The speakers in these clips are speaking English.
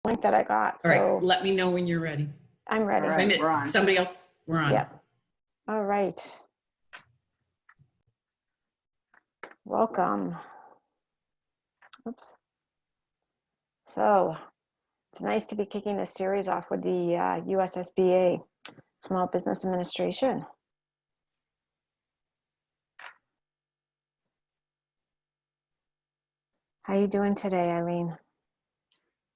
link that I got. All right, So let me know when you're ready. I'm ready. All right, Wait a minute, we're on. somebody else, we're on. Yep. All right. Welcome. Oops. So it's nice to be kicking this series off with the US SBA, Small Business Administration. How are you doing today, Eileen?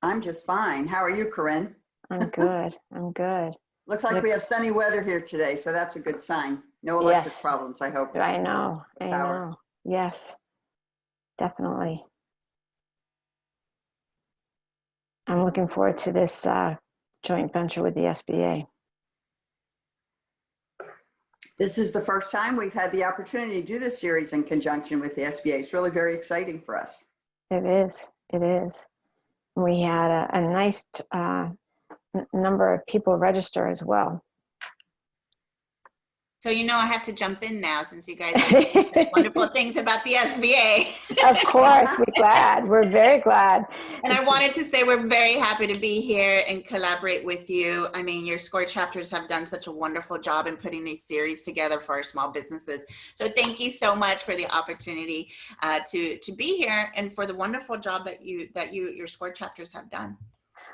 I'm just fine. How are you, Corinne? I'm good. I'm good. Looks like we have sunny weather here today, so that's a good sign. No electric problems, I hope. I know. I Power. know. Yes, definitely. I'm looking forward to this joint venture with the SBA. This is the first time we've had the opportunity to do this series in conjunction with the SBA. It's really very exciting for us. It is. It is. We had a nice number of people register as well. So, you know, I have to jump in now since you guys are saying wonderful things about the SBA. Of course, we're glad. We're very glad. And I wanted to say we're very happy to be here and collaborate with you. I mean, your SCORE chapters have done such a wonderful job in putting these series together for our small businesses. So thank you so much for the opportunity to be here and for the wonderful job that your SCORE chapters have done.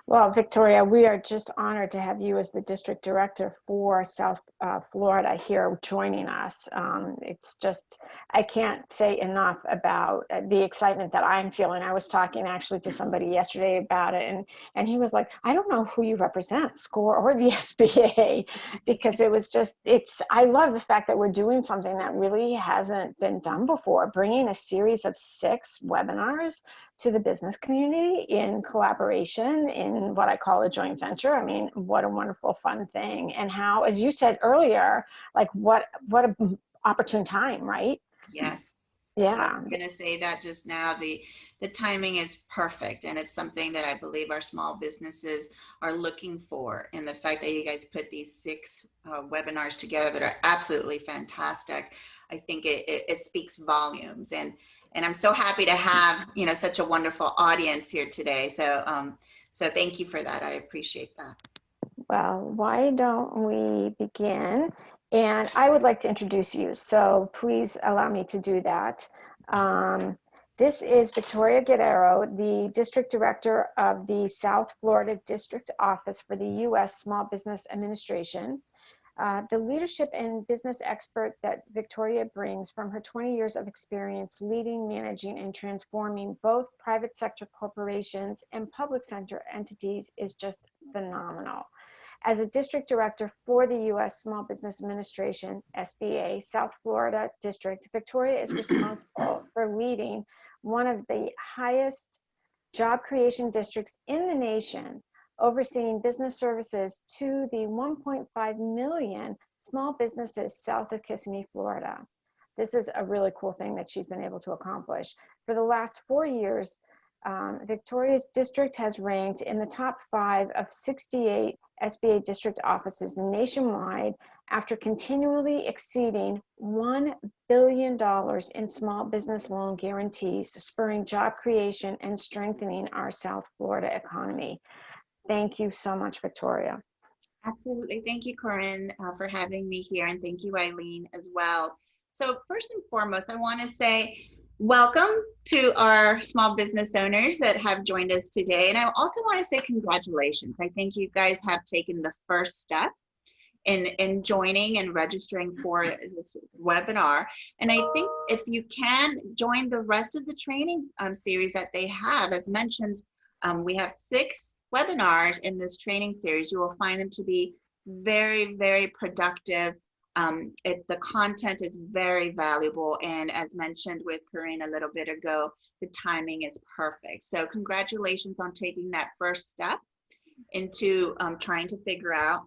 Well, Victoria, we are just honored to have you as the district director for South Florida here joining us. It's just, I can't say enough about the excitement that I'm feeling. I was talking actually to somebody yesterday about it, and he was like, I don't know who you represent, SCORE or the SBA, because it was just, I love the fact that we're doing something that really hasn't been done before, bringing a series of 6 webinars to the business community in collaboration in what I call a joint venture. I mean, what a wonderful, fun thing. And how, as you said earlier, like what an opportune time, right? Yes. Yeah. I was going to say that just now. The timing is perfect, and it's something that I believe our small businesses are looking for. And the fact that you guys put these 6 webinars together that are absolutely fantastic, I think it speaks volumes. And I'm so happy to have, you know, such a wonderful audience here today. So, so thank you for that. I appreciate that. Well, why don't we begin? And I would like to introduce you. So please allow me to do that. This is Victoria Guerrero, the District Director of the South Florida District Office for the U.S. Small Business Administration. The leadership and business expert that Victoria brings from her 20 years of experience leading, managing, and transforming both private sector corporations and public sector entities is just phenomenal. As a district director for the U.S. Small Business Administration, SBA, South Florida District, Victoria is responsible for leading one of the highest job creation districts in the nation, overseeing business services to the 1.5 million small businesses south of Kissimmee, Florida. This is a really cool thing that she's been able to accomplish. For the last 4 years, Victoria's district has ranked in the top 5 of 68 SBA district offices nationwide after continually exceeding $1 billion in small business loan guarantees, spurring job creation and strengthening our South Florida economy. Thank you so much, Victoria. Absolutely. Thank you, Corinne, for having me here. And thank you, Eileen, as well. So first and foremost, I want to say welcome to our small business owners that have joined us today. And I also want to say congratulations. I think you guys have taken the first step in joining and registering for this webinar. And I think if you can join the rest of the training series that they have, as mentioned, we have 6 webinars in this training series. You will find them to be very, very productive. The content is very valuable. And as mentioned with Corinne a little bit ago, the timing is perfect. So congratulations on taking that first step into trying to figure out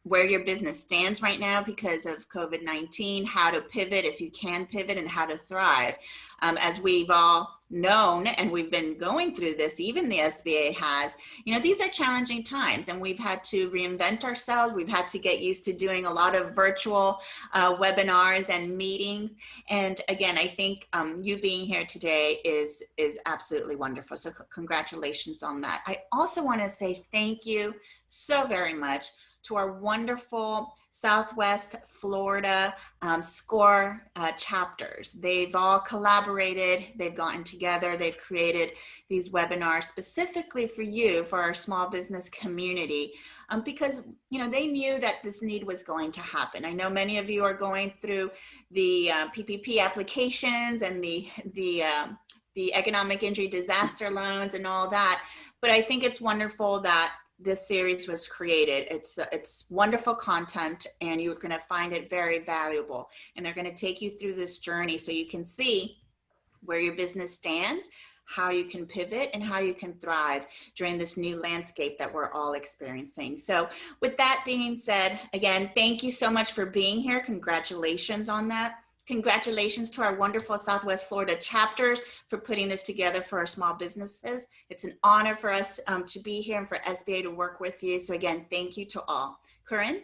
where your business stands right now because of COVID-19, how to pivot if you can pivot, and how to thrive. As we've all known, and we've been going through this, even the SBA has, these are challenging times, and we've had to reinvent ourselves. We've had to get used to doing a lot of virtual webinars and meetings. And again, I think you being here today is absolutely wonderful. So congratulations on that. I also want to say thank you so very much to our wonderful Southwest Florida SCORE chapters. They've all collaborated, they've gotten together, they've created these webinars specifically for you, for our small business community, because they knew that this need was going to happen. I know many of you are going through the PPP applications and the economic injury disaster loans and all that, but I think it's wonderful that this series was created. It's wonderful content, and you're going to find it very valuable. And they're going to take you through this journey so you can see where your business stands, how you can pivot, and how you can thrive during this new landscape that we're all experiencing. So with that being said, again, thank you so much for being here. Congratulations on that. Congratulations to our wonderful Southwest Florida chapters for putting this together for our small businesses. It's an honor for us to be here and for SBA to work with you. So again, thank you to all. Corinne?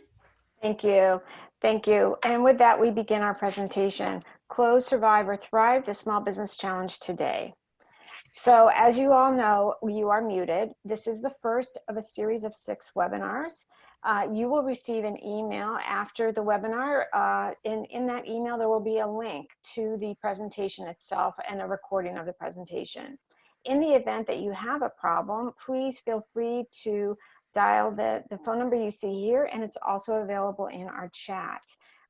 Thank you. Thank you. And with that, we begin our presentation. Close, Survive, or Thrive, the Small Business Challenge today. So as you all know, you are muted. This is the first of a series of 6 webinars. You will receive an email after the webinar. In that email, there will be a link to the presentation itself and a recording of the presentation. In the event that you have a problem, please feel free to dial the phone number you see here, and it's also available in our chat.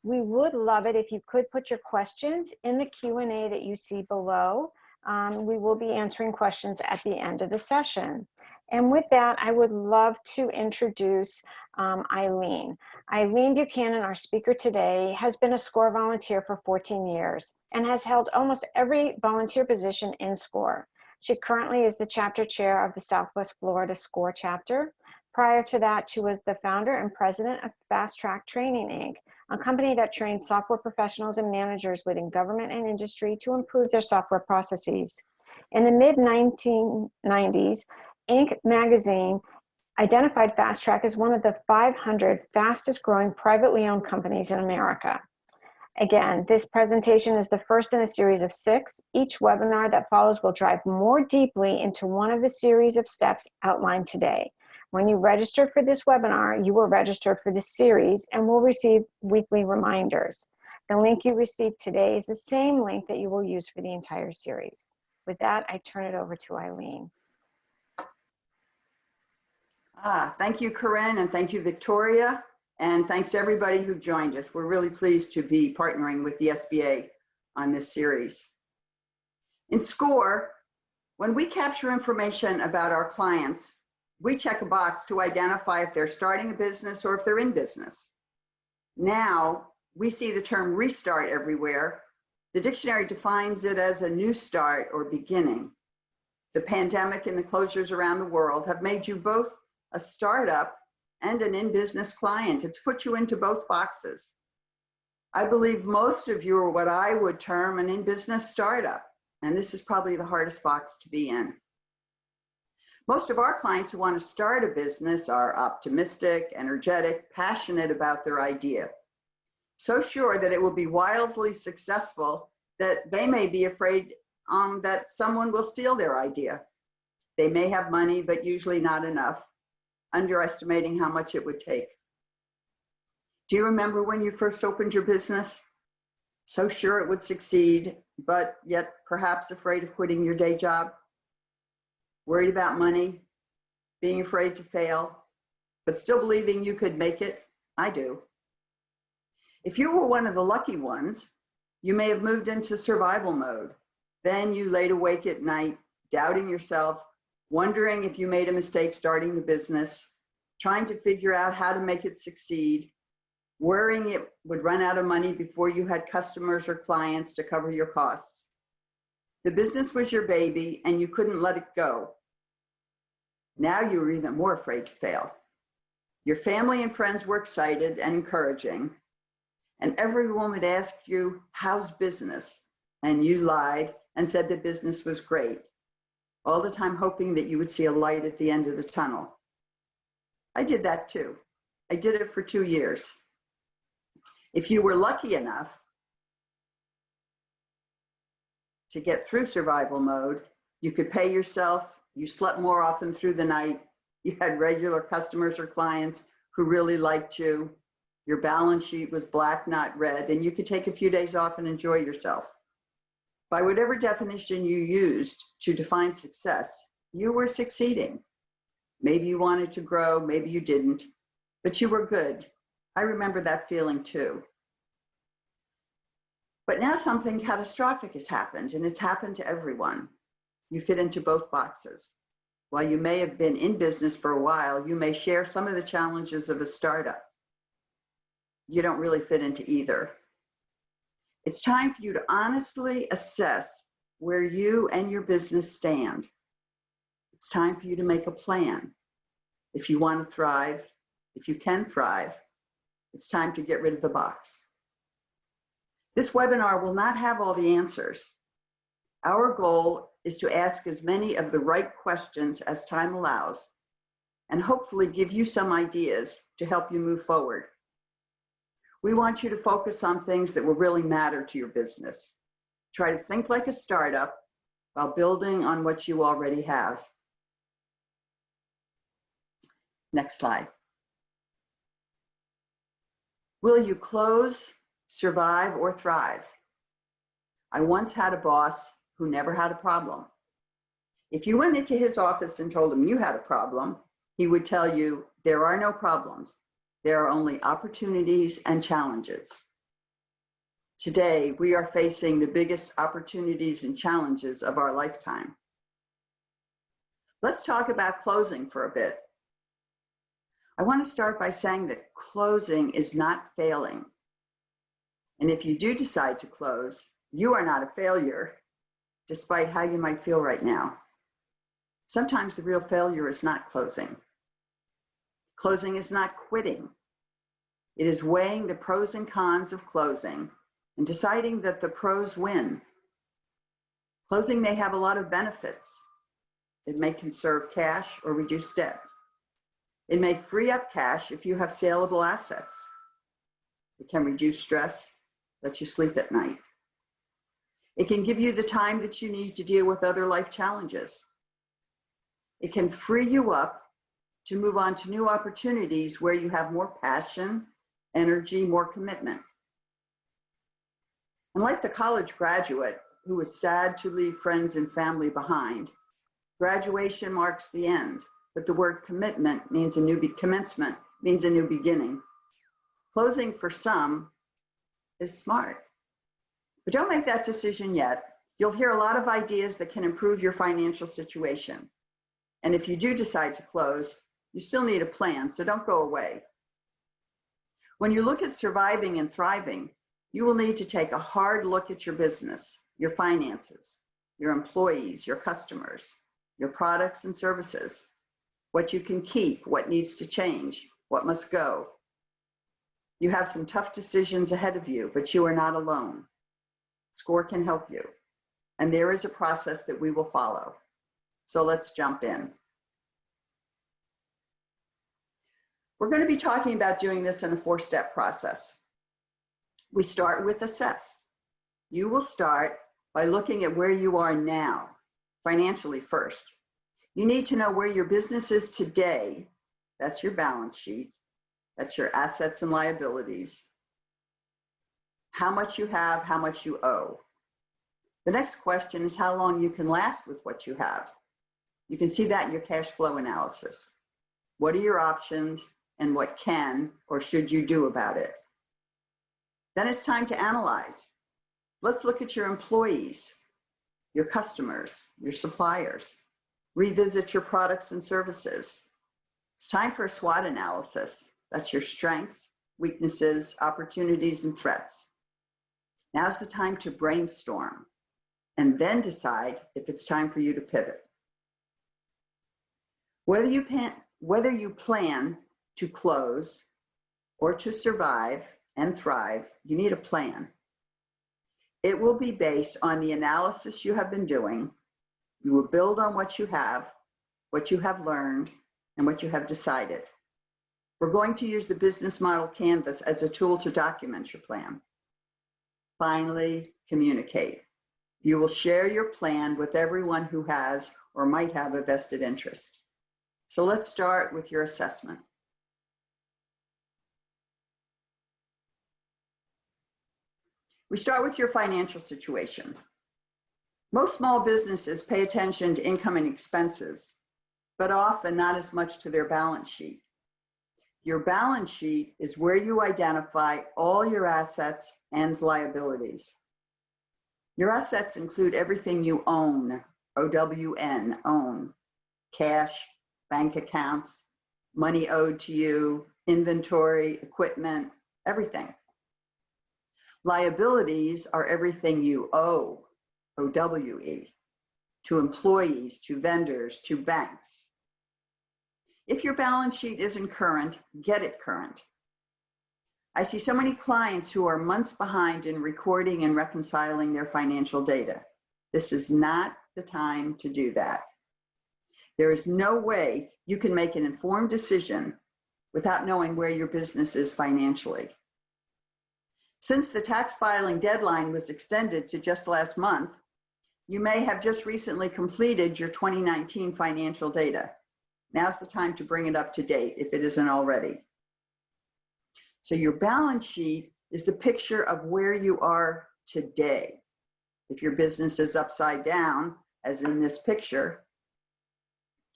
We would love it if you could put your questions in the Q&A that you see below. We will be answering questions at the end of the session. And with that, I would love to introduce Eileen. Eileen Buchanan, our speaker today, has been a SCORE volunteer for 14 years and has held almost every volunteer position in SCORE. She currently is the chapter chair of the Southwest Florida SCORE chapter. Prior to that, she was the founder and president of Fast Track Training, Inc., a company that trains software professionals and managers within government and industry to improve their software processes. In the mid-1990s, Inc. magazine identified Fast Track as one of the 500 fastest growing privately owned companies in America. Again, this presentation is the first in a series of 6. Each webinar that follows will dive more deeply into one of the series of steps outlined today. When you register for this webinar, you will register for this series and will receive weekly reminders. The link you received today is the same link that you will use for the entire series. With that, I turn it over to Eileen. Thank you, Corinne, and thank you, Victoria. And thanks to everybody who joined us. We're really pleased to be partnering with the SBA on this series. In SCORE, when we capture information about our clients, we check a box to identify if they're starting a business or if they're in business. Now, we see the term restart everywhere. The dictionary defines it as a new start or beginning. The pandemic and the closures around the world have made you both a startup and an in-business client. It's put you into both boxes. I believe most of you are what I would term an in-business startup, and this is probably the hardest box to be in. Most of our clients who want to start a business are optimistic, energetic, passionate about their idea. So sure that it will be wildly successful that they may be afraid that someone will steal their idea. They may have money, but usually not enough, underestimating how much it would take. Do you remember when you first opened your business? So sure it would succeed, but yet perhaps afraid of quitting your day job? Worried about money, being afraid to fail, but still believing you could make it? I do. If you were one of the lucky ones, you may have moved into survival mode. Then you laid awake at night, doubting yourself, wondering if you made a mistake starting the business, trying to figure out how to make it succeed, worrying it would run out of money before you had customers or clients to cover your costs. The business was your baby and you couldn't let it go. Now you were even more afraid to fail. Your family and friends were excited and encouraging, and everyone would ask you, how's business? And you lied and said that business was great, all the time hoping that you would see a light at the end of the tunnel. I did that too. I did it for 2 years. If you were lucky enough to get through survival mode, you could pay yourself, you slept more often through the night, you had regular customers or clients who really liked you, your balance sheet was black, not red, and you could take a few days off and enjoy yourself. By whatever definition you used to define success, you were succeeding. Maybe you wanted to grow, maybe you didn't, but you were good. I remember that feeling too. But now something catastrophic has happened, and it's happened to everyone. You fit into both boxes. While you may have been in business for a while, you may share some of the challenges of a startup. You don't really fit into either. It's time for you to honestly assess where you and your business stand. It's time for you to make a plan. If you want to thrive, if you can thrive, it's time to get rid of the box. This webinar will not have all the answers. Our goal is to ask as many of the right questions as time allows, and hopefully give you some ideas to help you move forward. We want you to focus on things that will really matter to your business. Try to think like a startup while building on what you already have. Next slide. Will you close, survive, or thrive? I once had a boss who never had a problem. If you went into his office and told him you had a problem, he would tell you, there are no problems. There are only opportunities and challenges. Today, we are facing the biggest opportunities and challenges of our lifetime. Let's talk about closing for a bit. I want to start by saying that closing is not failing. And if you do decide to close, you are not a failure, despite how you might feel right now. Sometimes the real failure is not closing. Closing is not quitting. It is weighing the pros and cons of closing and deciding that the pros win. Closing may have a lot of benefits. It may conserve cash or reduce debt. It may free up cash if you have saleable assets. It can reduce stress, let you sleep at night. It can give you the time that you need to deal with other life challenges. It can free you up to move on to new opportunities where you have more passion, energy, more commitment. And like the college graduate who was sad to leave friends and family behind, graduation marks the end, but the word commitment means commencement means a new beginning. Closing for some is smart. But don't make that decision yet. You'll hear a lot of ideas that can improve your financial situation. And if you do decide to close, you still need a plan, so don't go away. When you look at surviving and thriving, you will need to take a hard look at your business, your finances, your employees, your customers, your products and services, what you can keep, what needs to change, what must go. You have some tough decisions ahead of you, but you are not alone. SCORE can help you, and there is a process that we will follow. So let's jump in. We're going to be talking about doing this in a 4-step process. We start with assess. You will start by looking at where you are now, financially first. You need to know where your business is today. That's your balance sheet. That's your assets and liabilities. How much you have, how much you owe. The next question is how long you can last with what you have. You can see that in your cash flow analysis. What are your options and what can or should you do about it? Then it's time to analyze. Let's look at your employees, your customers, your suppliers. Revisit your products and services. It's time for a SWOT analysis. That's your strengths, weaknesses, opportunities, and threats. Now's the time to brainstorm and then decide if it's time for you to pivot. Whether you plan to close, or to survive and thrive, you need a plan. It will be based on the analysis you have been doing. You will build on what you have learned, and what you have decided. We're going to use the business model canvas as a tool to document your plan. Finally, communicate. You will share your plan with everyone who has or might have a vested interest. So let's start with your assessment. We start with your financial situation. Most small businesses pay attention to income and expenses, but often not as much to their balance sheet. Your balance sheet is where you identify all your assets and liabilities. Your assets include everything you own, O-W-N, own, cash, bank accounts, money owed to you, inventory, equipment, everything. Liabilities are everything you owe, O-W-E, to employees, to vendors, to banks. If your balance sheet isn't current, get it current. I see so many clients who are months behind in recording and reconciling their financial data. This is not the time to do that. There is no way you can make an informed decision without knowing where your business is financially. Since the tax filing deadline was extended to just last month, you may have just recently completed your 2019 financial data. Now's the time to bring it up to date if it isn't already. So your balance sheet is the picture of where you are today. If your business is upside down, as in this picture,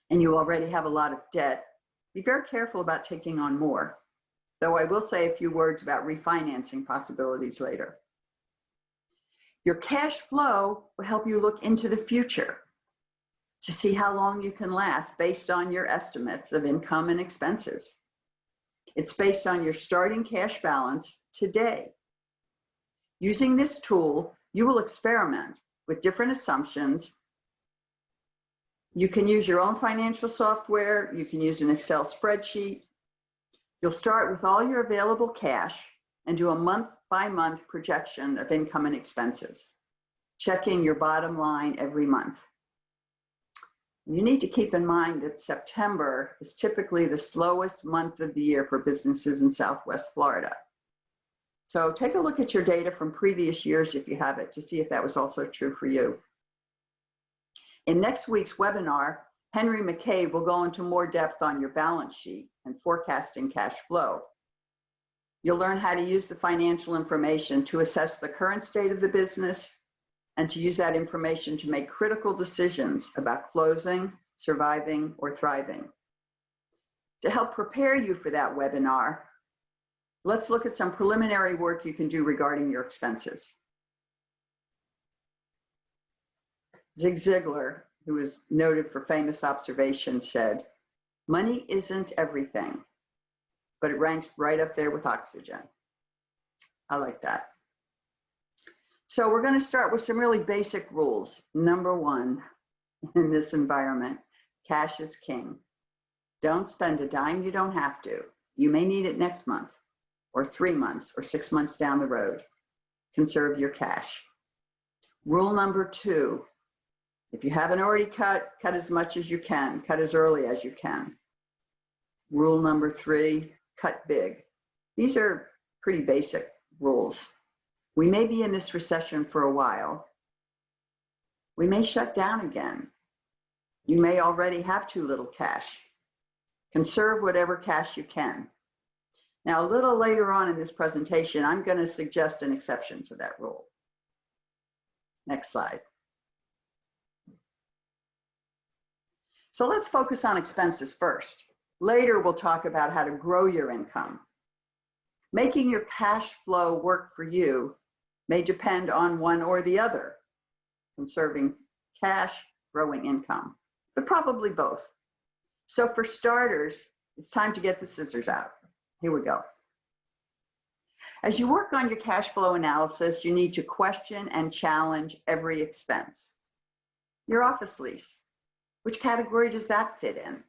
and you already have a lot of debt, be very careful about taking on more. Though I will say a few words about refinancing possibilities later. Your cash flow will help you look into the future to see how long you can last based on your estimates of income and expenses. It's based on your starting cash balance today. Using this tool, you will experiment with different assumptions. You can use your own financial software. You can use an Excel spreadsheet. You'll start with all your available cash and do a month-by-month projection of income and expenses, checking your bottom line every month. You need to keep in mind that September is typically the slowest month of the year for businesses in Southwest Florida. So take a look at your data from previous years if you have it to see if that was also true for you. In next week's webinar, Henry McCabe will go into more depth on your balance sheet and forecasting cash flow. You'll learn how to use the financial information to assess the current state of the business and to use that information to make critical decisions about closing, surviving, or thriving. To help prepare you for that webinar, let's look at some preliminary work you can do regarding your expenses. Zig Ziglar, who is noted for famous observations, said, "Money isn't everything, but it ranks right up there with oxygen." I like that. So we're going to start with some really basic rules. Number one, in this environment, cash is king. Don't spend a dime you don't have to. You may need it next month, or 3 months, or 6 months down the road. Conserve your cash. Rule number two, if you haven't already cut as much as you can. Cut as early as you can. Rule number three, cut big. These are pretty basic rules. We may be in this recession for a while. We may shut down again. You may already have too little cash. Conserve whatever cash you can. Now, a little later on in this presentation, I'm going to suggest an exception to that rule. Next slide. So let's focus on expenses first. Later, we'll talk about how to grow your income. Making your cash flow work for you may depend on one or the other, conserving cash, growing income, but probably both. So for starters, it's time to get the scissors out. Here we go. As you work on your cash flow analysis, you need to question and challenge every expense. Your office lease, which category does that fit in?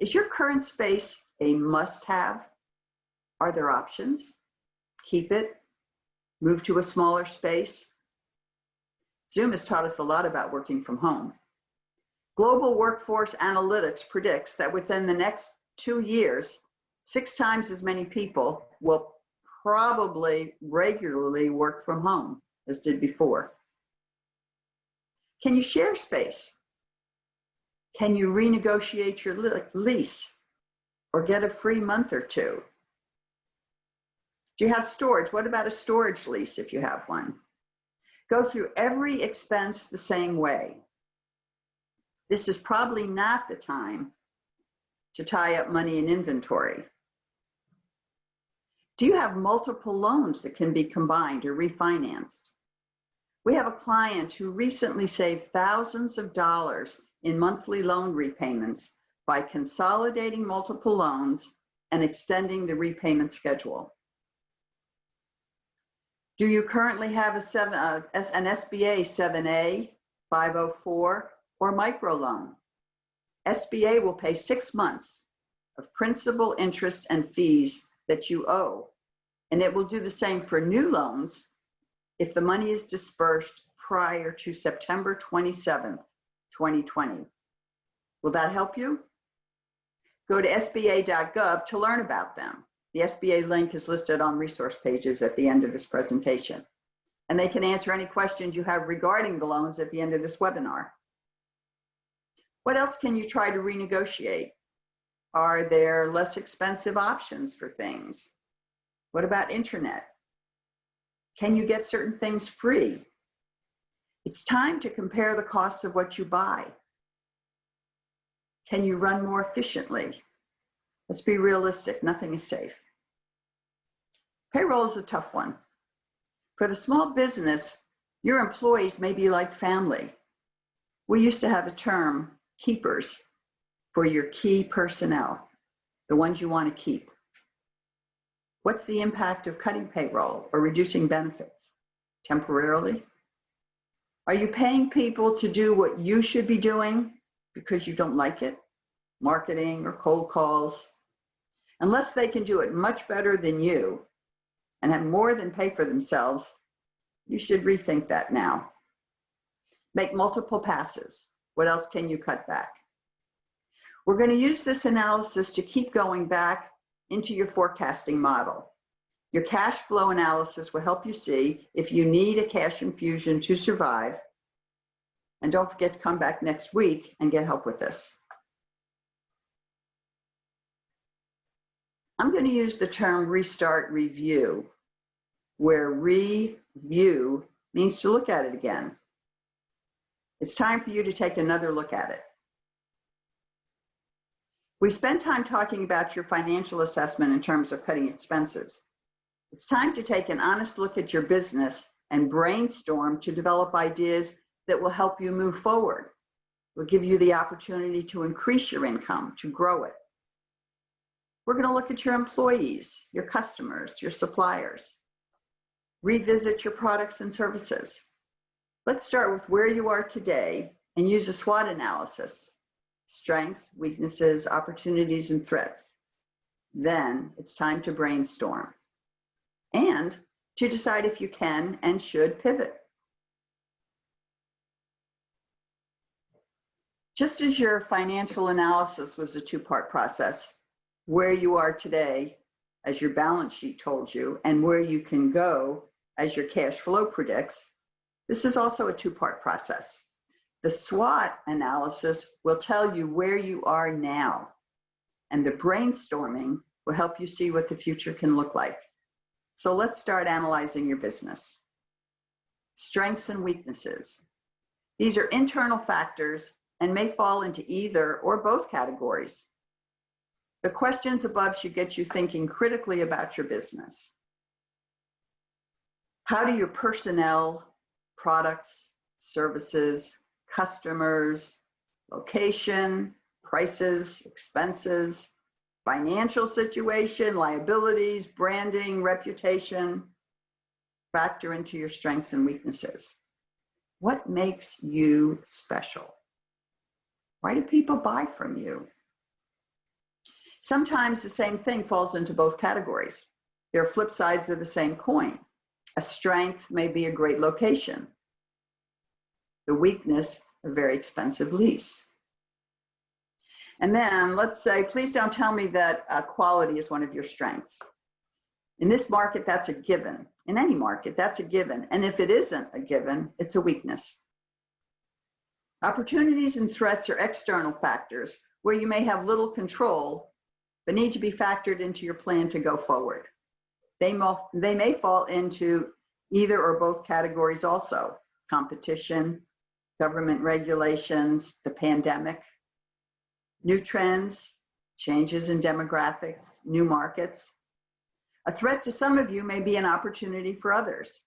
Is your current space a must-have? Are there options? Keep it, move to a smaller space. Zoom has taught us a lot about working from home. Global Workforce Analytics predicts that within the next 2 years, 6 times as many people will probably regularly work from home as did before. Can you share space? Can you renegotiate your lease or get a free month or two? Do you have storage? What about a storage lease if you have one? Go through every expense the same way. This is probably not the time to tie up money in inventory. Do you have multiple loans that can be combined or refinanced? We have a client who recently saved thousands of dollars in monthly loan repayments by consolidating multiple loans and extending the repayment schedule. Do you currently have an SBA 7A, 504, or microloan? SBA will pay 6 months of principal, interest, and fees that you owe, and it will do the same for new loans if the money is dispersed prior to September 27th, 2020. Will that help you? Go to sba.gov to learn about them. The SBA link is listed on resource pages at the end of this presentation, and they can answer any questions you have regarding the loans at the end of this webinar. What else can you try to renegotiate? Are there less expensive options for things? What about internet? Can you get certain things free? It's time to compare the costs of what you buy. Can you run more efficiently? Let's be realistic, nothing is safe. Payroll is a tough one. For the small business, your employees may be like family. We used to have a term, keepers, for your key personnel, the ones you want to keep. What's the impact of cutting payroll or reducing benefits temporarily? Are you paying people to do what you should be doing because you don't like it? Marketing or cold calls? Unless they can do it much better than you and have more than pay for themselves, you should rethink that now. Make multiple passes. What else can you cut back? We're going to use this analysis to keep going back into your forecasting model. Your cash flow analysis will help you see if you need a cash infusion to survive. And don't forget to come back next week and get help with this. I'm going to use the term restart review, where review means to look at it again. It's time for you to take another look at it. We spent time talking about your financial assessment in terms of cutting expenses. It's time to take an honest look at your business and brainstorm to develop ideas that will help you move forward. Will give you the opportunity to increase your income, to grow it. We're going to look at your employees, your customers, your suppliers. Revisit your products and services. Let's start with where you are today and use a SWOT analysis. Strengths, weaknesses, opportunities, and threats. Then it's time to brainstorm and to decide if you can and should pivot. Just as your financial analysis was a two-part process, where you are today, as your balance sheet told you, and where you can go, as your cash flow predicts, this is also a two-part process. The SWOT analysis will tell you where you are now, and the brainstorming will help you see what the future can look like. So let's start analyzing your business. Strengths and weaknesses. These are internal factors and may fall into either or both categories. The questions above should get you thinking critically about your business. How do your personnel, products, services, customers, location, prices, expenses, financial situation, liabilities, branding, reputation, factor into your strengths and weaknesses? What makes you special? Why do people buy from you? Sometimes the same thing falls into both categories. They're flip sides of the same coin. A strength may be a great location. The weakness, a very expensive lease. And then let's say, please don't tell me that quality is one of your strengths. In this market, that's a given. In any market, that's a given. And if it isn't a given, it's a weakness. Opportunities and threats are external factors where you may have little control, but need to be factored into your plan to go forward. They may fall into either or both categories also: competition, government regulations, the pandemic, new trends, changes in demographics, new markets. A threat to some of you may be an opportunity for others.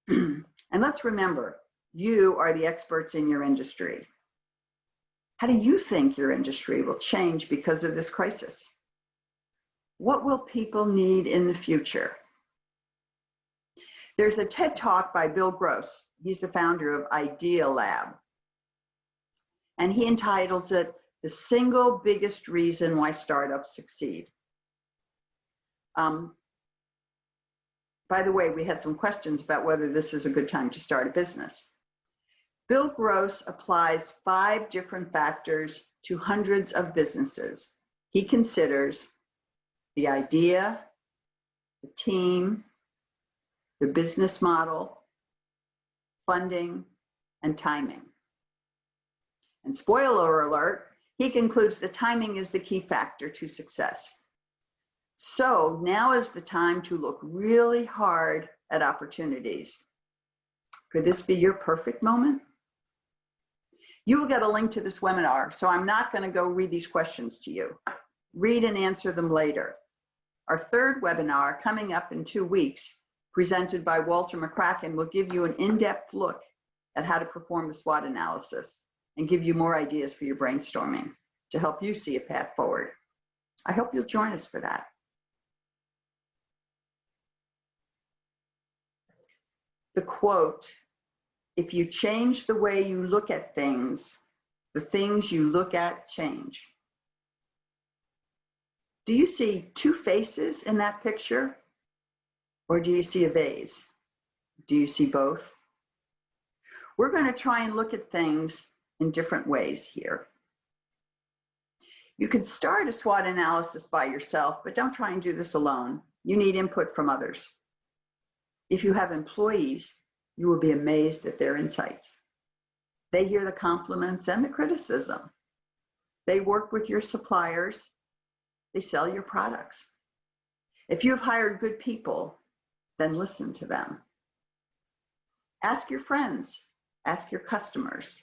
And let's remember, you are the experts in your industry. How do you think your industry will change because of this crisis? What will people need in the future? There's a TED Talk by Bill Gross. He's the founder of Idea Lab. And he entitles it, "The Single Biggest Reason Why Startups Succeed." By the way, we had some questions about whether this is a good time to start a business. Bill Gross applies 5 different factors to hundreds of businesses. He considers the idea, the team, the business model, funding, and timing. And spoiler alert, he concludes the timing is the key factor to success. So now is the time to look really hard at opportunities. Could this be your perfect moment? You will get a link to this webinar, so I'm not going to go read these questions to you. Read and answer them later. Our third webinar, coming up in 2 weeks, presented by Walter McCracken, will give you an in-depth look at how to perform the SWOT analysis and give you more ideas for your brainstorming to help you see a path forward. I hope you'll join us for that. The quote, "If you change the way you look at things, the things you look at change." Do you see 2 faces in that picture? Or do you see a vase? Do you see both? We're going to try and look at things in different ways here. You can start a SWOT analysis by yourself, but don't try and do this alone. You need input from others. If you have employees, you will be amazed at their insights. They hear the compliments and the criticism. They work with your suppliers. They sell your products. If you've hired good people, then listen to them. Ask your friends, ask your customers.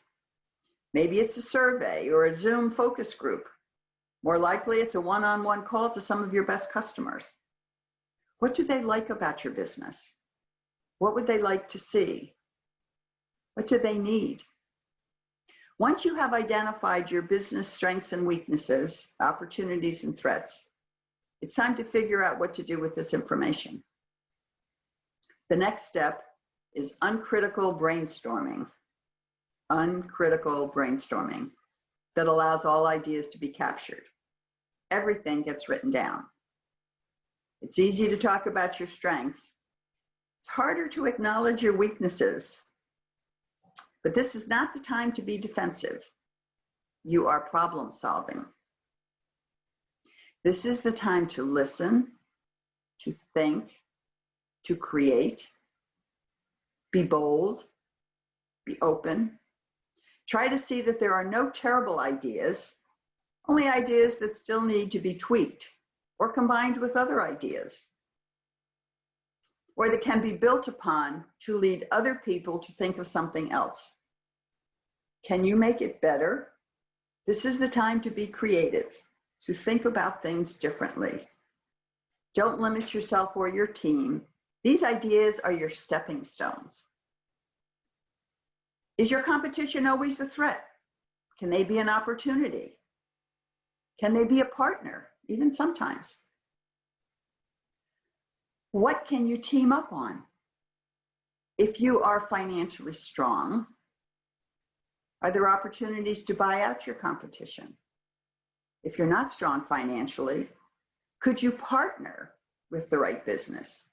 Maybe it's a survey or a Zoom focus group. More likely, it's a one-on-one call to some of your best customers. What do they like about your business? What would they like to see? What do they need? Once you have identified your business strengths and weaknesses, opportunities and threats, it's time to figure out what to do with this information. The next step is uncritical brainstorming. Uncritical brainstorming that allows all ideas to be captured. Everything gets written down. It's easy to talk about your strengths. It's harder to acknowledge your weaknesses. But this is not the time to be defensive. You are problem solving. This is the time to listen, to think, to create, be bold, be open. Try to see that there are no terrible ideas, only ideas that still need to be tweaked or combined with other ideas, or that can be built upon to lead other people to think of something else. Can you make it better? This is the time to be creative, to think about things differently. Don't limit yourself or your team. These ideas are your stepping stones. Is your competition always a threat? Can they be an opportunity? Can they be a partner, even sometimes? What can you team up on? If you are financially strong, are there opportunities to buy out your competition? If you're not strong financially, could you partner with the right business?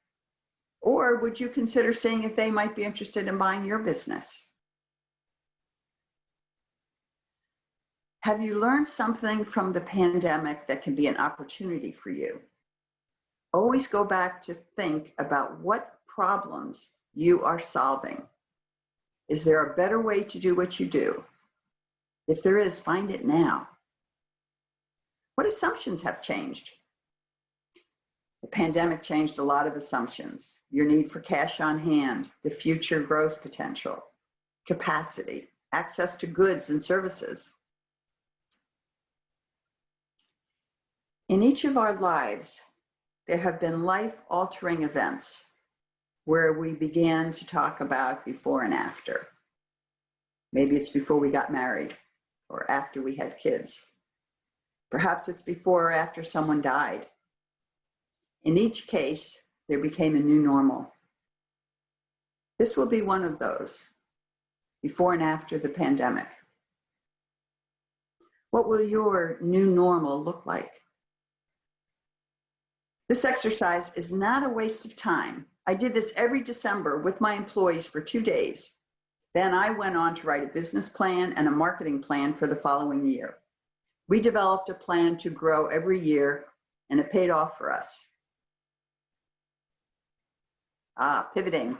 Or would you consider seeing if they might be interested in buying your business? Have you learned something from the pandemic that can be an opportunity for you? Always go back to think about what problems you are solving. Is there a better way to do what you do? If there is, find it now. What assumptions have changed? The pandemic changed a lot of assumptions. Your need for cash on hand, the future growth potential, capacity, access to goods and services. In each of our lives, there have been life-altering events where we began to talk about before and after. Maybe it's before we got married or after we had kids. Perhaps it's before or after someone died. In each case, there became a new normal. This will be one of those, before and after the pandemic. What will your new normal look like? This exercise is not a waste of time. I did this every December with my employees for 2 days. Then I went on to write a business plan and a marketing plan for the following year. We developed a plan to grow every year, and it paid off for us. Pivoting.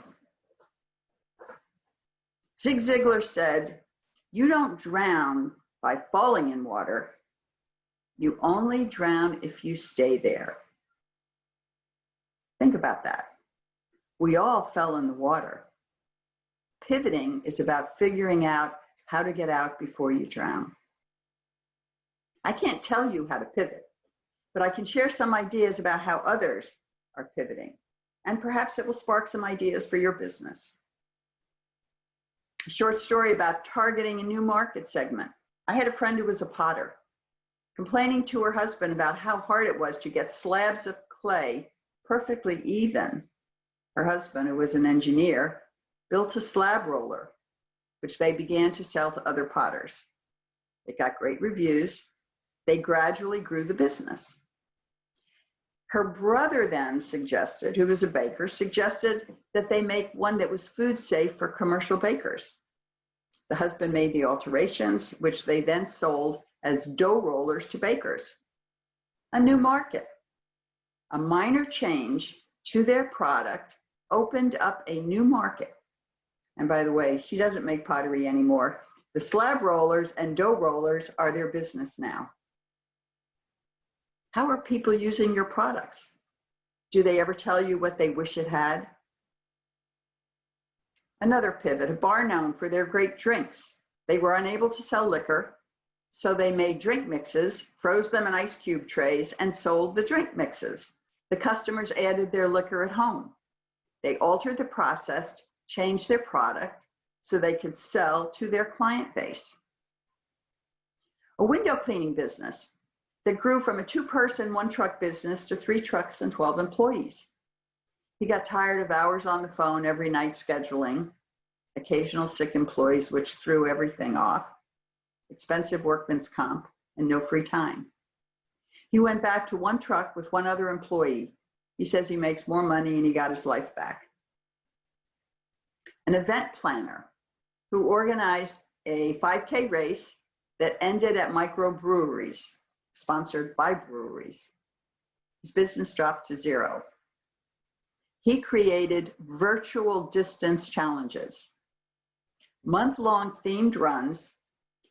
Zig Ziglar said, "You don't drown by falling in water. You only drown if you stay there." Think about that. We all fell in the water. Pivoting is about figuring out how to get out before you drown. I can't tell you how to pivot, but I can share some ideas about how others are pivoting, and perhaps it will spark some ideas for your business. A short story about targeting a new market segment. I had a friend who was a potter, complaining to her husband about how hard it was to get slabs of clay perfectly even. Her husband, who was an engineer, built a slab roller, which they began to sell to other potters. It got great reviews. They gradually grew the business. Her brother then suggested, who was a baker, suggested that they make one that was food safe for commercial bakers. The husband made the alterations, which they then sold as dough rollers to bakers. A new market. A minor change to their product opened up a new market. And by the way, she doesn't make pottery anymore. The slab rollers and dough rollers are their business now. How are people using your products? Do they ever tell you what they wish it had? Another pivot, a bar known for their great drinks. They were unable to sell liquor, so they made drink mixes, froze them in ice cube trays, and sold the drink mixes. The customers added their liquor at home. They altered the process, changed their product so they could sell to their client base. A window cleaning business that grew from a 2-person, 1-truck business to 3 trucks and 12 employees. He got tired of hours on the phone every night scheduling, occasional sick employees, which threw everything off, expensive workman's comp, and no free time. He went back to 1 truck with 1 other employee. He says he makes more money and he got his life back. An event planner who organized a 5K race that ended at microbreweries, sponsored by breweries. His business dropped to 0. He created virtual distance challenges, month-long themed runs.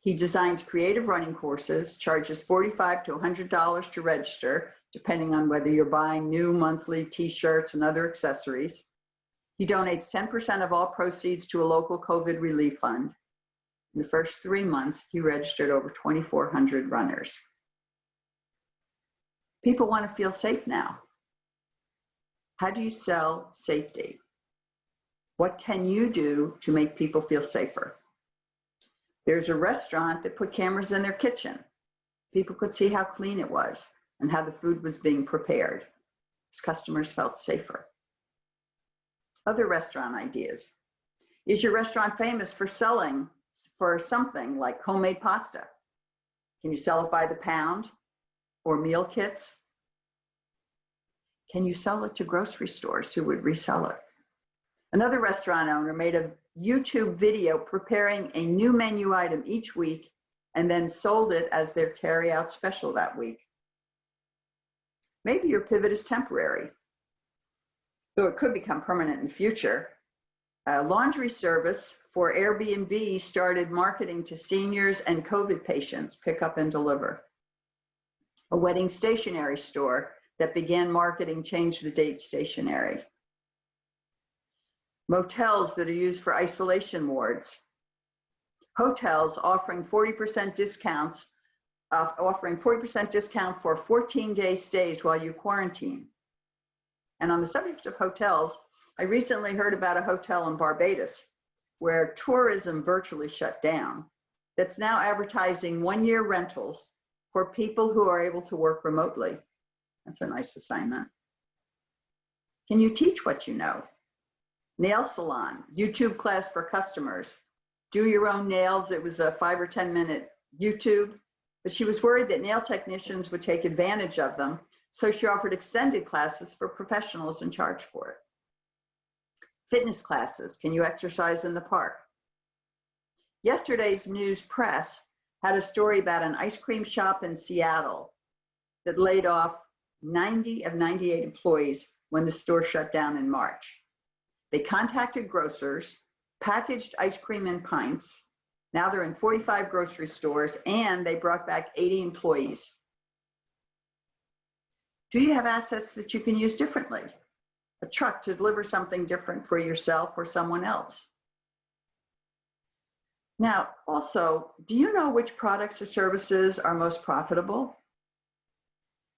He designs creative running courses, charges $45 to $100 to register, depending on whether you're buying new monthly t-shirts and other accessories. He donates 10% of all proceeds to a local COVID relief fund. In the first 3 months, he registered over 2,400 runners. People want to feel safe now. How do you sell safety? What can you do to make people feel safer? There's a restaurant that put cameras in their kitchen. People could see how clean it was and how the food was being prepared. His customers felt safer. Other restaurant ideas. Is your restaurant famous for selling for something like homemade pasta? Can you sell it by the pound? or meal kits? Can you sell it to grocery stores who would resell it? Another restaurant owner made a YouTube video preparing a new menu item each week and then sold it as their carry-out special that week. Maybe your pivot is temporary, though it could become permanent in the future. A laundry service for Airbnb started marketing to seniors and COVID patients, pick up and deliver. A wedding stationery store that began marketing change the date stationery. Motels that are used for isolation wards. Hotels offering 40% discounts, for 14-day stays while you quarantine. And on the subject of hotels, I recently heard about a hotel in Barbados where tourism virtually shut down that's now advertising one-year rentals for people who are able to work remotely. That's a nice assignment. Can you teach what you know? Nail salon, YouTube class for customers. Do your own nails. It was a 5 or 10 minute YouTube, but she was worried that nail technicians would take advantage of them. So she offered extended classes for professionals and charged for it. Fitness classes. Can you exercise in the park? Yesterday's news press had a story about an ice cream shop in Seattle that laid off 90 of 98 employees when the store shut down in March. They contacted grocers, packaged ice cream in pints. Now they're in 45 grocery stores, and they brought back 80 employees. Do you have assets that you can use differently? A truck to deliver something different for yourself or someone else. Now, also, do you know which products or services are most profitable?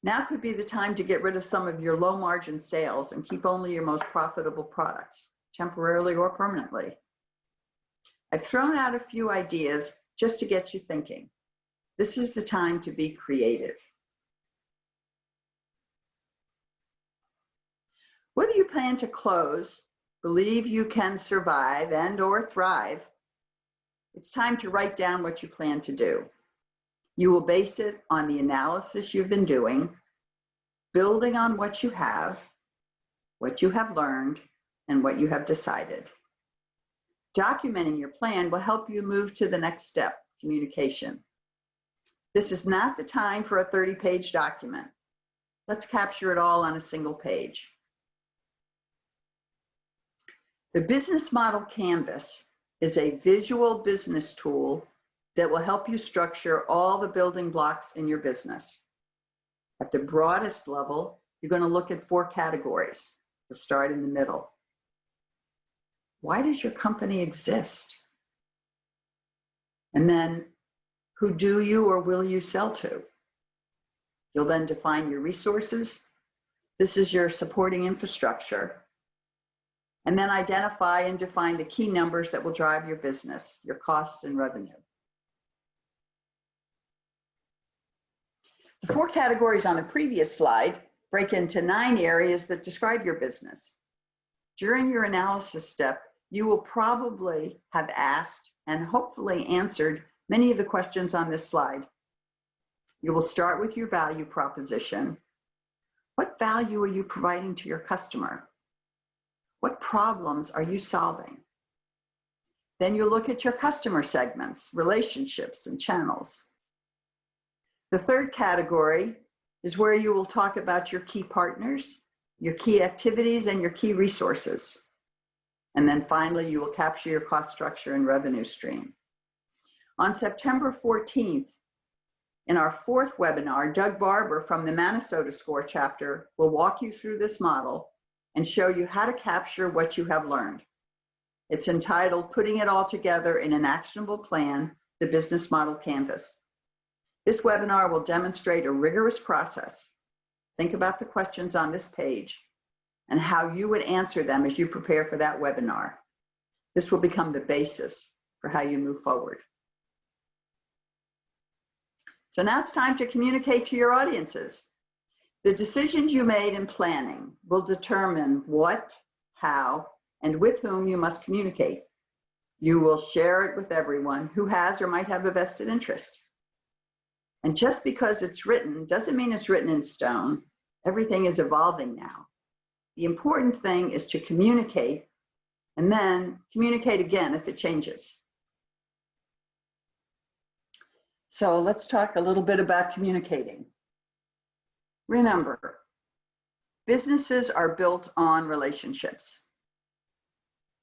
Now could be the time to get rid of some of your low margin sales and keep only your most profitable products, temporarily or permanently. I've thrown out a few ideas just to get you thinking. This is the time to be creative. Whether you plan to close, believe you can survive and/or thrive, it's time to write down what you plan to do. You will base it on the analysis you've been doing, building on what you have learned, and what you have decided. Documenting your plan will help you move to the next step, communication. This is not the time for a 30-page document. Let's capture it all on a single page. The business model canvas is a visual business tool that will help you structure all the building blocks in your business. At the broadest level, you're going to look at 4 categories. We'll start in the middle. Why does your company exist? And then, who do you or will you sell to? You'll then define your resources. This is your supporting infrastructure. And then identify and define the key numbers that will drive your business, your costs and revenue. The 4 categories on the previous slide break into 9 areas that describe your business. During your analysis step, you will probably have asked and hopefully answered many of the questions on this slide. You will start with your value proposition. What value are you providing to your customer? What problems are you solving? Then you'll look at your customer segments, relationships, and channels. The 3rd category is where you will talk about your key partners, your key activities, and your key resources. And then finally, you will capture your cost structure and revenue stream. On September 14th, in our 4th webinar, Doug Barber from the Minnesota SCORE chapter will walk you through this model and show you how to capture what you have learned. It's entitled, Putting It All Together in an Actionable Plan, the Business Model Canvas. This webinar will demonstrate a rigorous process. Think about the questions on this page and how you would answer them as you prepare for that webinar. This will become the basis for how you move forward. So now it's time to communicate to your audiences. The decisions you made in planning will determine what, how, and with whom you must communicate. You will share it with everyone who has or might have a vested interest. And just because it's written doesn't mean it's written in stone. Everything is evolving now. The important thing is to communicate and then communicate again if it changes. So let's talk a little bit about communicating. Remember, businesses are built on relationships.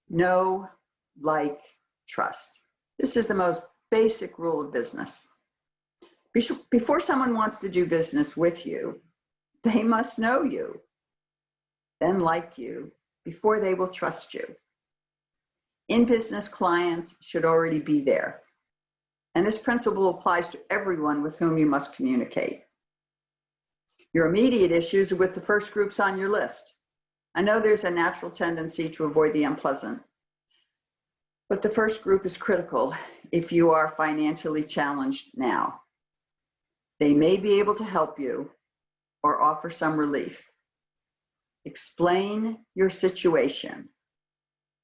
Know, like, trust. This is the most basic rule of business. Before someone wants to do business with you, they must know you, then like you, before they will trust you. In business, clients should already be there. And this principle applies to everyone with whom you must communicate. Your immediate issues are with the first groups on your list. I know there's a natural tendency to avoid the unpleasant, but the first group is critical if you are financially challenged now. They may be able to help you or offer some relief. Explain your situation.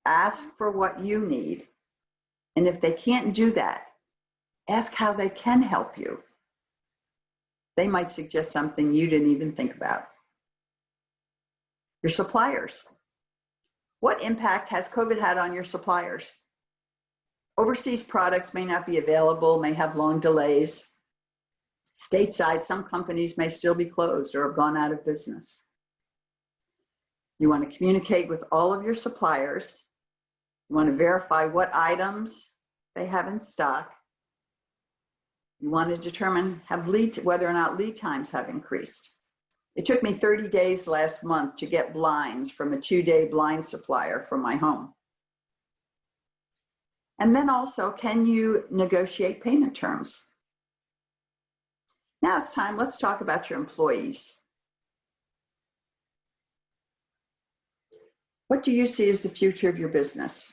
Ask for what you need. And if they can't do that, ask how they can help you. They might suggest something you didn't even think about. Your suppliers. What impact has COVID had on your suppliers? Overseas products may not be available, may have long delays. Stateside, some companies may still be closed or have gone out of business. You want to communicate with all of your suppliers. You want to verify what items they have in stock. You want to determine whether or not lead times have increased. It took me 30 days last month to get blinds from a 2-day blind supplier for my home. And then also, can you negotiate payment terms? Now it's time, let's talk about your employees. What do you see as the future of your business?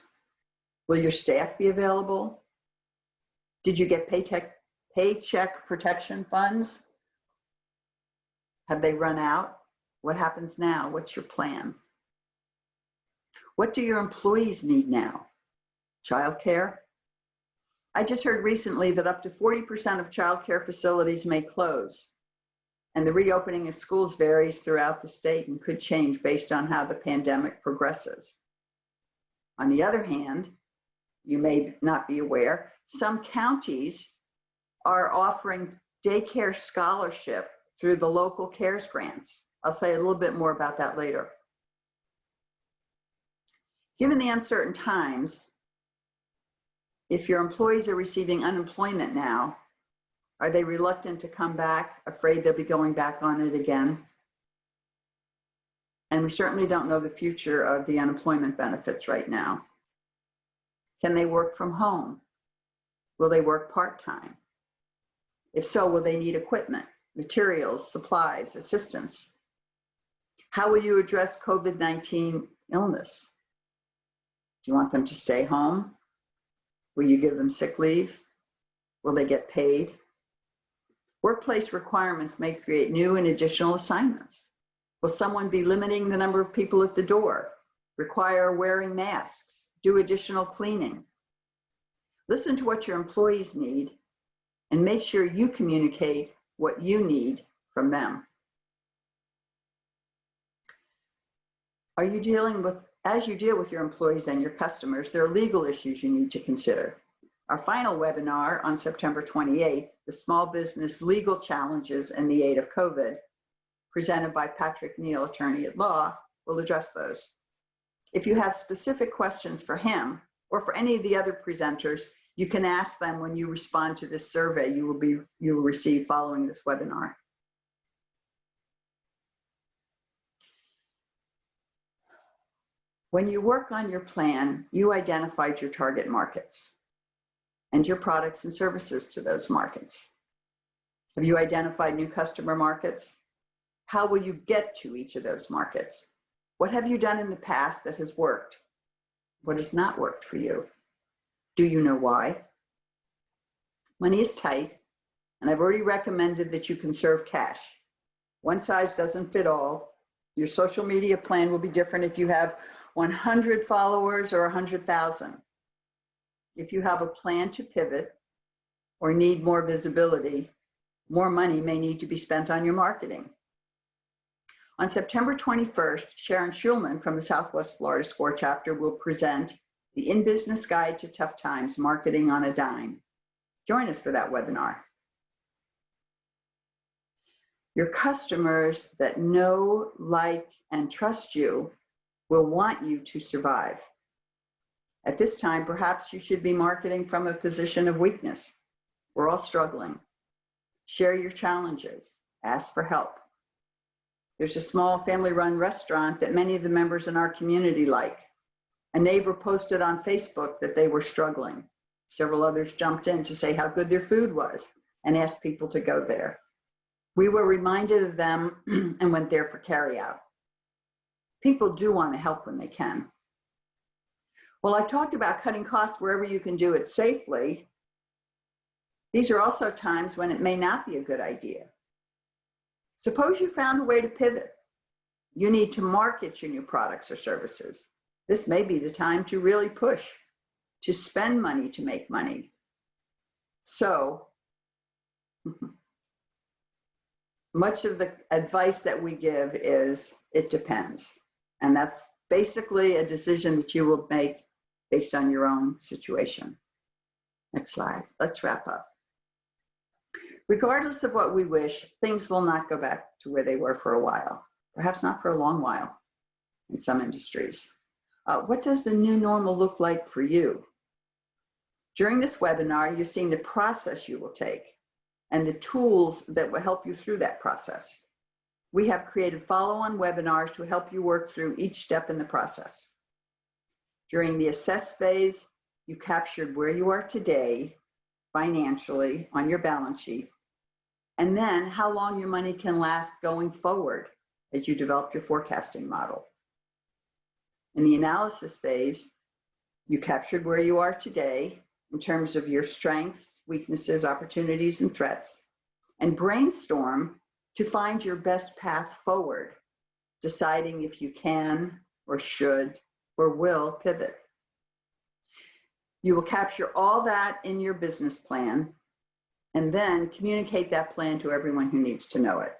Will your staff be available? Did you get paycheck protection funds? Have they run out? What happens now? What's your plan? What do your employees need now? Childcare? I just heard recently that up to 40% of childcare facilities may close, and the reopening of schools varies throughout the state and could change based on how the pandemic progresses. On the other hand, you may not be aware, some counties are offering daycare scholarship through the local CARES grants. I'll say a little bit more about that later. Given the uncertain times, if your employees are receiving unemployment now, are they reluctant to come back, afraid they'll be going back on it again? And we certainly don't know the future of the unemployment benefits right now. Can they work from home? Will they work part-time? If so, will they need equipment, materials, supplies, assistance? How will you address COVID-19 illness? Do you want them to stay home? Will you give them sick leave? Will they get paid? Workplace requirements may create new and additional assignments. Will someone be limiting the number of people at the door, require wearing masks, do additional cleaning? Listen to what your employees need and make sure you communicate what you need from them. As you deal with your employees and your customers, there are legal issues you need to consider. Our final webinar on September 28th, the Small Business Legal Challenges in the Aid of COVID, presented by Patrick Neal, attorney at law, will address those. If you have specific questions for him or for any of the other presenters, you can ask them when you respond to this survey you will receive following this webinar. When you work on your plan, you identified your target markets and your products and services to those markets. Have you identified new customer markets? How will you get to each of those markets? What have you done in the past that has worked? What has not worked for you? Do you know why? Money is tight, and I've already recommended that you conserve cash. One size doesn't fit all. Your social media plan will be different if you have 100 followers or 100,000. If you have a plan to pivot or need more visibility, more money may need to be spent on your marketing. On September 21st, Sharon Schulman from the Southwest Florida SCORE chapter will present the In Business Guide to Tough Times, Marketing on a Dime. Join us for that webinar. Your customers that know, like, and trust you will want you to survive. At this time, perhaps you should be marketing from a position of weakness. We're all struggling. Share your challenges. Ask for help. There's a small family-run restaurant that many of the members in our community like. A neighbor posted on Facebook that they were struggling. Several others jumped in to say how good their food was and asked people to go there. We were reminded of them and went there for carryout. People do want to help when they can. Well, I talked about cutting costs wherever you can do it safely. These are also times when it may not be a good idea. Suppose you found a way to pivot. You need to market your new products or services. This may be the time to really push, to spend money to make money. So, much of the advice that we give is, it depends. And that's basically a decision that you will make based on your own situation. Next slide. Let's wrap up. Regardless of what we wish, things will not go back to where they were for a while, perhaps not for a long while in some industries. What does the new normal look like for you? During this webinar, you're seeing the process you will take and the tools that will help you through that process. We have created follow-on webinars to help you work through each step in the process. During the assess phase, you captured where you are today financially on your balance sheet, and then how long your money can last going forward as you develop your forecasting model. In the analysis phase, you captured where you are today in terms of your strengths, weaknesses, opportunities, and threats, and brainstorm to find your best path forward, deciding if you can or should or will pivot. You will capture all that in your business plan and then communicate that plan to everyone who needs to know it.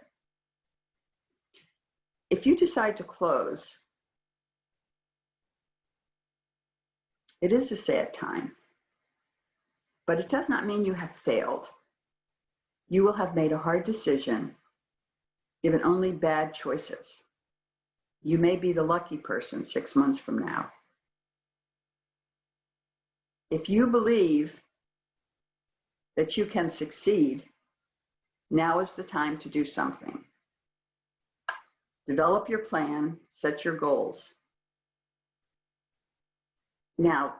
If you decide to close, it is a sad time, but it does not mean you have failed. You will have made a hard decision, given only bad choices. You may be the lucky person 6 months from now. If you believe that you can succeed, now is the time to do something. Develop your plan, set your goals. Now,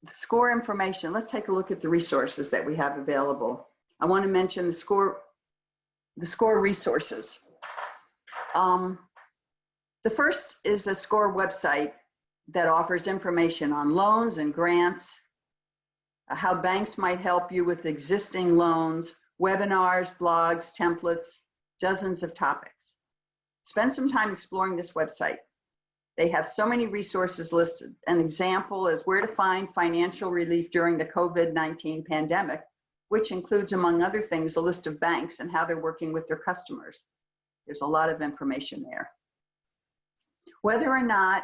the SCORE information, let's take a look at the resources that we have available. I want to mention the SCORE resources. The first is a SCORE website that offers information on loans and grants, how banks might help you with existing loans, webinars, blogs, templates, dozens of topics. Spend some time exploring this website. They have so many resources listed. An example is where to find financial relief during the COVID-19 pandemic, which includes, among other things, a list of banks and how they're working with their customers. There's a lot of information there. Whether or not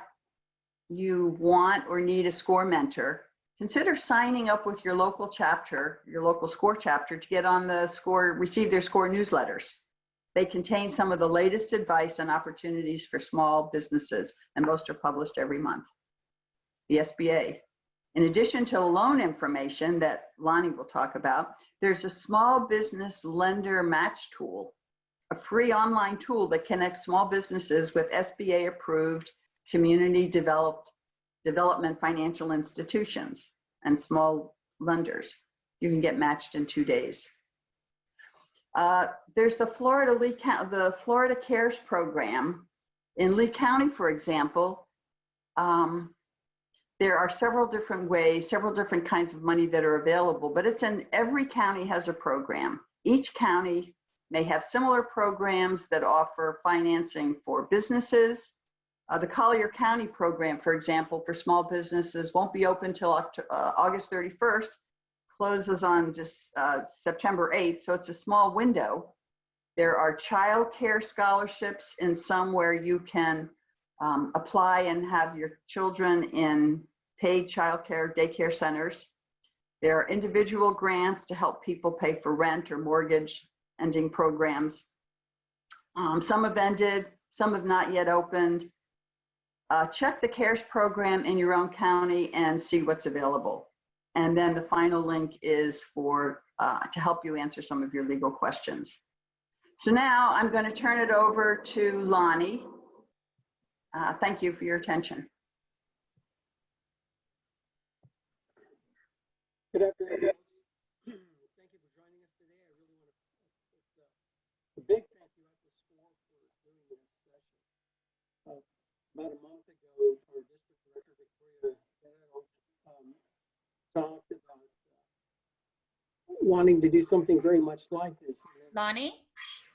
you want or need a SCORE mentor, consider signing up with your local chapter, your local SCORE chapter, to get on the SCORE, receive their SCORE newsletters. They contain some of the latest advice and opportunities for small businesses, and most are published every month. The SBA. In addition to loan information that Lonnie will talk about, there's a small business lender match tool, a free online tool that connects small businesses with SBA approved community development financial institutions and small lenders. You can get matched in 2 days. There's the Florida Cares program. In Lee County, for example, there are several different ways, several different kinds of money that are available, but it's in every county has a program. Each county may have similar programs that offer financing for businesses. The Collier County program, for example, for small businesses won't be open till August 31st. closes on just September 8th, so it's a small window. There are child care scholarships in some where you can apply and have your children in paid child care daycare centers. There are individual grants to help people pay for rent or mortgage ending programs. Some have ended, some have not yet opened. Check the CARES program in your own county and see what's available. And then the final link is for to help you answer some of your legal questions. So now I'm going to turn it over to Lonnie. Thank you for your attention. Good afternoon. Thank you for joining us today. I really want to put a big thank you out to SCORE for doing this session. About a month ago, our district director, Victoria, talked about wanting to do something very much like this. Lonnie?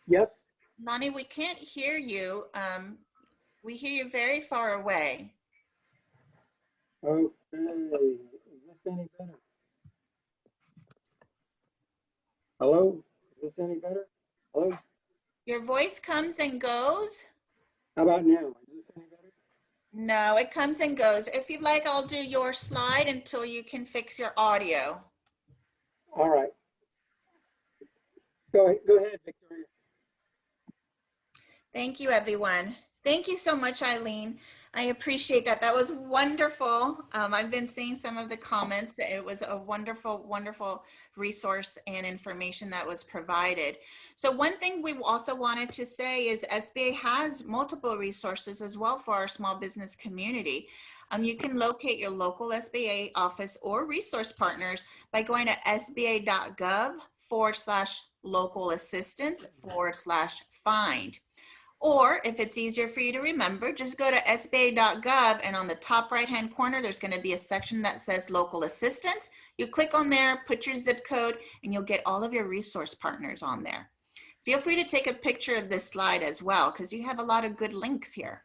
Yes? Lonnie, we can't hear you. We hear you very far away. Okay. Is this any better? Hello? Is this any better? Hello? Your voice comes and goes. How about now? Is this any better? No, it comes and goes. If you'd like, I'll do your slide until you can fix your audio. All right. Go ahead, Victoria. Thank you, everyone. Thank you so much, Eileen. I appreciate that. That was wonderful. I've been seeing some of the comments. It was a wonderful, wonderful resource and information that was provided. So one thing we also wanted to say is SBA has multiple resources as well for our small business community. You can locate your local SBA office or resource partners by going to sba.gov/local assistance/find. Or if it's easier for you to remember, just go to sba.gov and on the top right-hand corner, there's going to be a section that says local assistance. You click on there, put your zip code, and you'll get all of your resource partners on there. Feel free to take a picture of this slide as well, because you have a lot of good links here.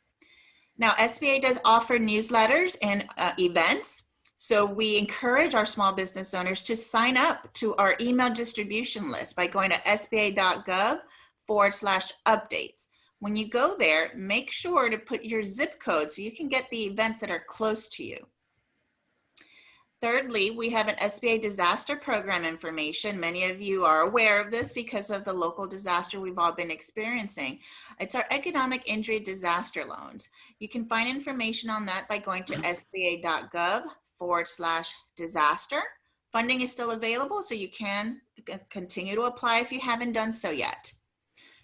Now, SBA does offer newsletters and events. So we encourage our small business owners to sign up to our email distribution list by going to sba.gov/updates. When you go there, make sure to put your zip code so you can get the events that are close to you. Thirdly, we have an SBA disaster program information. Many of you are aware of this because of the local disaster we've all been experiencing. It's our economic injury disaster loans. You can find information on that by going to sba.gov/disaster. Funding is still available, so you can continue to apply if you haven't done so yet.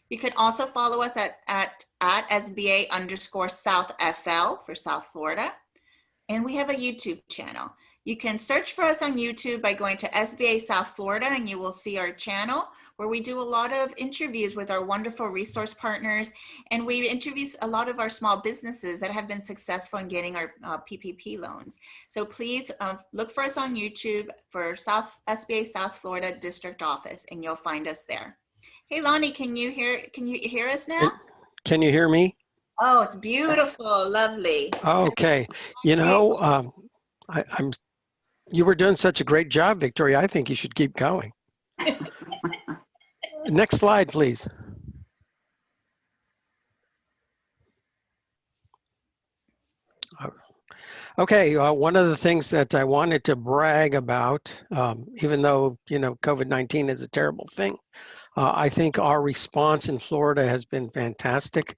You can also follow us at SBA_SouthFL for South Florida. And we have a YouTube channel. You can search for us on YouTube by going to SBA South Florida and you will see our channel where we do a lot of interviews with our wonderful resource partners. And we interview a lot of our small businesses that have been successful in getting our PPP loans. So please look for us on YouTube for SBA South Florida District Office and you'll find us there. Hey, Lonnie, can you hear us now? Can you hear me? Oh, it's beautiful, lovely. Okay. You know, you were doing such a great job, Victoria. I think you should keep going. Next slide, please. Okay, one of the things that I wanted to brag about, even though, you know, COVID-19 is a terrible thing, I think our response in Florida has been fantastic.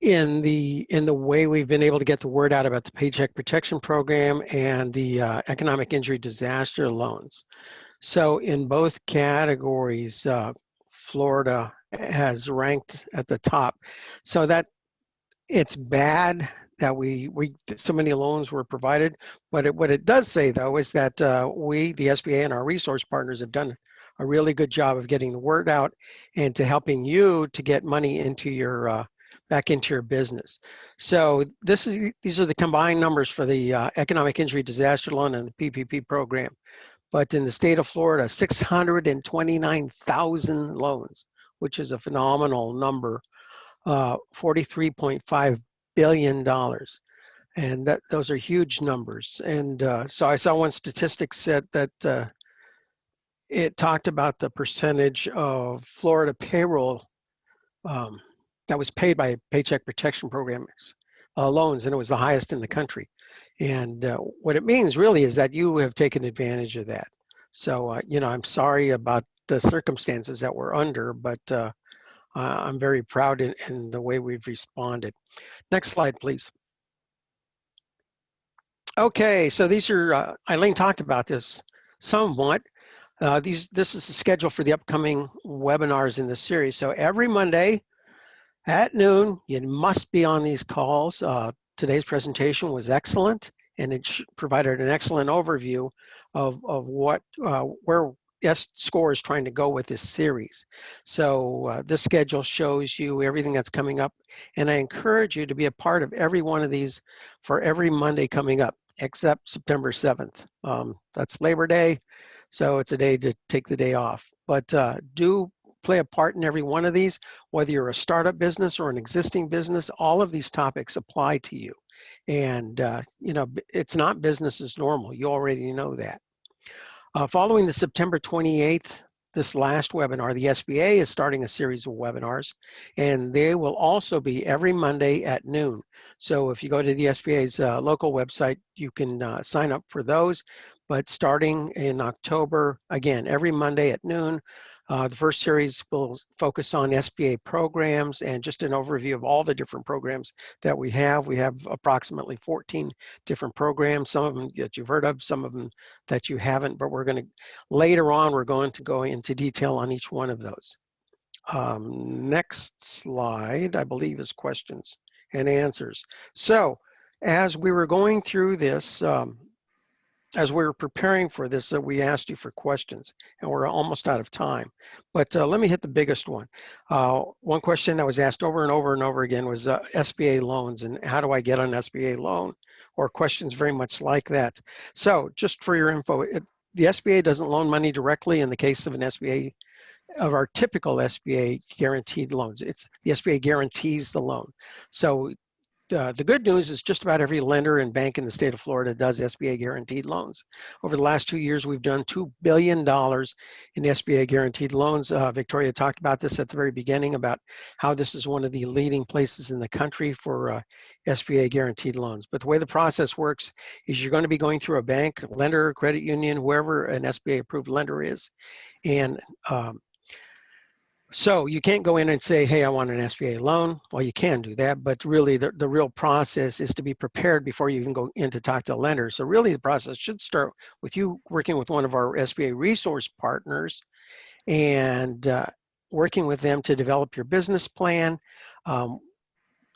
In the way we've been able to get the word out about the Paycheck Protection Program and the economic injury disaster loans. So in both categories, Florida has ranked at the top. So that it's bad that so many loans were provided, but what it does say though is that we, the SBA and our resource partners have done a really good job of getting the word out and to helping you to get money into your back into your business. So these are the combined numbers for the economic injury disaster loan and the PPP program. But in the state of Florida, 629,000 loans, which is a phenomenal number, $43.5 billion. And those are huge numbers. And so I saw one statistic said that it talked about the percentage of Florida payroll that was paid by Paycheck Protection Programs loans, and it was the highest in the country. And what it means really is that you have taken advantage of that. So, you know, I'm sorry about the circumstances that we're under, but I'm very proud in the way we've responded. Next slide, please. Okay, so these are, Eileen talked about this somewhat. This is the schedule for the upcoming webinars in this series. So every Monday at noon, you must be on these calls. Today's presentation was excellent, and it provided an excellent overview of what where SCORE is trying to go with this series. So this schedule shows you everything that's coming up, and I encourage you to be a part of every one of these for every Monday coming up, except September 7th. That's Labor Day, so it's a day to take the day off. But do play a part in every one of these, whether you're a startup business or an existing business. All of these topics apply to you. And, you know, it's not business as normal. You already know that. Following the September 28th, this last webinar, the SBA is starting a series of webinars, and they will also be every Monday at noon. So if you go to the SBA's local website, you can sign up for those. But starting in October, again, every Monday at noon, the first series will focus on SBA programs and just an overview of all the different programs that we have. We have approximately 14 different programs, some of them that you've heard of, some of them that you haven't, but later on, we're going to go into detail on each one of those. Next slide, I believe, is questions and answers. So as we were going through this, as we were preparing for this, we asked you for questions, and we're almost out of time. But let me hit the biggest one. One question that was asked over and over and over again was SBA loans, and how do I get an SBA loan? Or questions very much like that. So just for your info, the SBA doesn't loan money directly in the case of an SBA, of our typical SBA guaranteed loans. It's the SBA guarantees the loan. So the good news is just about every lender and bank in the state of Florida does SBA guaranteed loans. Over the last 2 years, we've done $2 billion in SBA guaranteed loans. Victoria talked about this at the very beginning about how this is one of the leading places in the country for SBA guaranteed loans. But the way the process works is you're going to be going through a bank, lender, credit union, wherever an SBA approved lender is. And so you can't go in and say, hey, I want an SBA loan. Well, you can do that, but really the real process is to be prepared before you even go in to talk to a lender. So really the process should start with you working with one of our SBA resource partners and working with them to develop your business plan.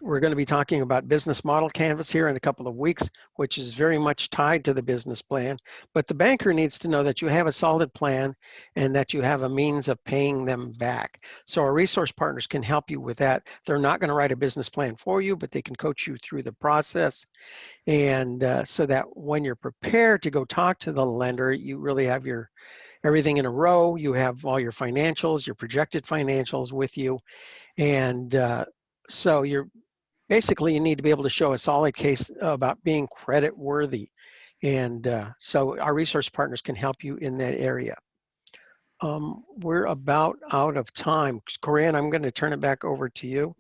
We're going to be talking about business model canvas here in a couple of weeks, which is very much tied to the business plan. But the banker needs to know that you have a solid plan and that you have a means of paying them back. So our resource partners can help you with that. They're not going to write a business plan for you, but they can coach you through the process. And so that when you're prepared to go talk to the lender, you really have everything in a row. You have all your financials, your projected financials with you. And so basically, you need to be able to show a solid case about being credit worthy. And so our resource partners can help you in that area. We're about out of time. Corinne, I'm going to turn it back over to you.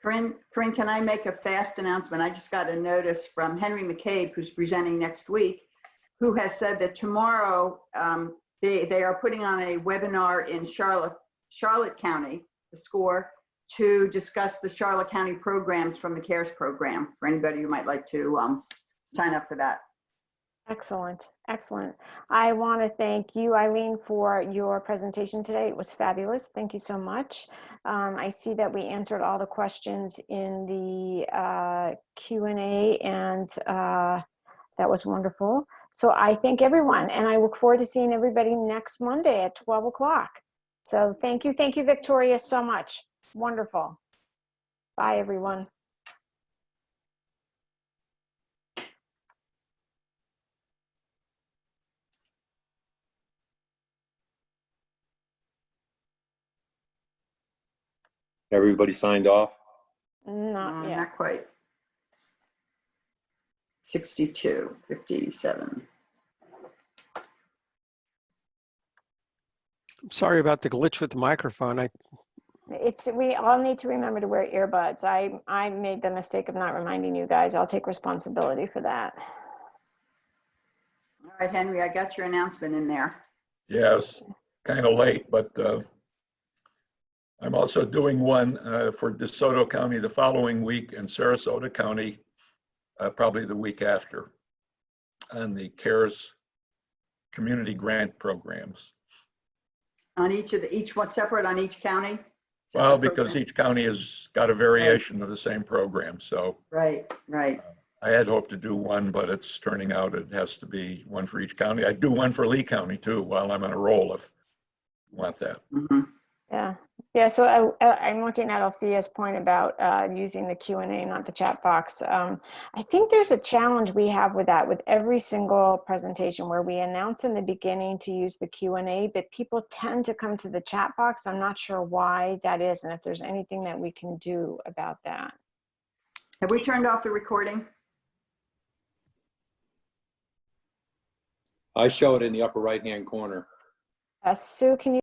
Corinne, can I make a fast announcement? I just got a notice from Henry McCabe, who's presenting next week, who has said that tomorrow they are putting on a webinar in Charlotte County, the SCORE, to discuss the Charlotte County programs from the CARES program for anybody who might like to sign up for that. Excellent, excellent. I want to thank you, Eileen, for your presentation today. It was fabulous. Thank you so much. I see that we answered all the questions in the Q&A, and that was wonderful. So I thank everyone, and I look forward to seeing everybody next Monday at 12 o'clock. So thank you, Victoria, so much. Wonderful. Bye, everyone. Everybody signed off? Not yet. Not quite. 62, 57. Sorry about the glitch with the microphone. We all need to remember to wear earbuds. I made the mistake of not reminding you guys. I'll take responsibility for that. All right, Henry, I got your announcement in there. Yes, kind of late, but I'm also doing one for DeSoto County the following week and Sarasota County probably the week after on the CARES community grant programs. On each one separate on each county? Well, Separate because program? each county has got a variation of the same program. So Right. I had hoped to do one, but it's turning out it has to be one for each county. I'd do one for Lee County too, while I'm on a roll if you want that. Mhm. Yeah. So I'm looking at Althea's point about using the Q&A, not the chat box. I think there's a challenge we have with that with every single presentation where we announce in the beginning to use the Q&A, but people tend to come to the chat box. I'm not sure why that is, and if there's anything that we can do about that. Have we turned off the recording? I show it in the upper right-hand corner. Sue, can you